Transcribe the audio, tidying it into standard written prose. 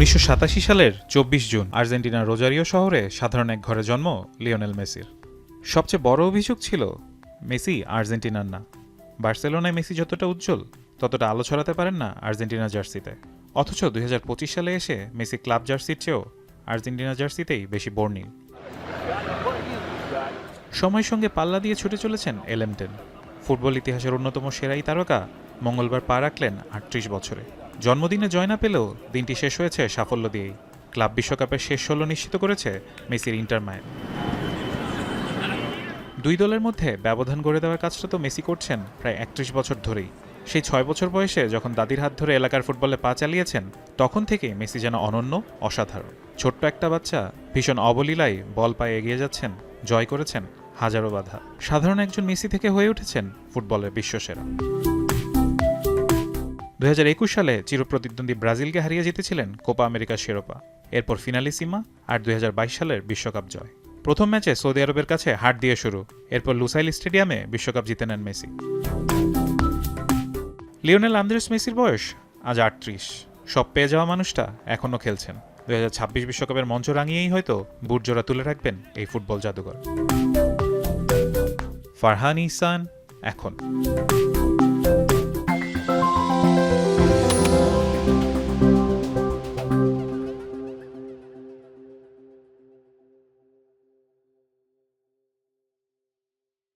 ১৯৮৭ সালের ২৪ জুন আর্জেন্টিনার রোজারিও শহরে সাধারণ এক ঘরে জন্ম লিওনেল মেসির। সবচেয়ে বড় অভিযোগ ছিল মেসি আর্জেন্টিনার না। বার্সেলোনায় মেসি যতটা উজ্জ্বল ততটা আলো ছড়াতে পারেন না আর্জেন্টিনা জার্সিতে। অথচ ২০২৫ সালে এসে মেসি ক্লাব জার্সির চেয়েও আর্জেন্টিনা জার্সিতেই বেশি বর্ণিল। সময়ের সঙ্গে পাল্লা দিয়ে ছুটে চলেছেন এলএম10। ফুটবল ইতিহাসের অন্যতম সেরাই তারকা মঙ্গলবার পা রাখলেন ৩৮ বছরে। জন্মদিনে জয় না পেলেও দিনটি শেষ হয়েছে সাফল্য দিয়েই। ক্লাব বিশ্বকাপের শেষ ১৬ নিশ্চিত করেছে মেসির ইন্টার মায়ামি। দুই দলের মধ্যে ব্যবধান গড়ে দেওয়ার কাজটা তো মেসি করছেন প্রায় ৩১ বছর ধরেই। সেই ৬ বছর বয়সে যখন দাদির হাত ধরে এলাকার ফুটবলে পা চালিয়েছেন, তখন থেকে মেসি যেন অনন্য, অসাধারণ। ছোট্ট একটা বাচ্চা ভীষণ অবলীলায় বল পায়ে এগিয়ে যাচ্ছেন, জয় করেছেন হাজারো বাধা। সাধারণ একজন মেসি থেকে হয়ে উঠেছেন ফুটবলের বিশ্বসেরা। ২০২১ সালে চিরপ্রতিদ্বন্দ্বী ব্রাজিলকে হারিয়ে জিতেছিলেন কোপা আমেরিকার শিরোপা। এরপর ফিনালিসিমা আর ২০২২ সালের বিশ্বকাপ জয়। প্রথম ম্যাচে সৌদি আরবের কাছে হার দিয়ে শুরু, এরপর লুসাইল স্টেডিয়ামে বিশ্বকাপ জিতে নেন মেসি। লিওনেল আন্দ্রেস মেসির বয়স আজ ৩৮। সব পেয়ে যাওয়া মানুষটা এখনও খেলছেন। ২০২৬ বিশ্বকাপের মঞ্চ রাঙিয়েই হয়তো বুটজোড়া তুলে রাখবেন এই ফুটবল জাদুঘর। ফারহান ইহসান এখন।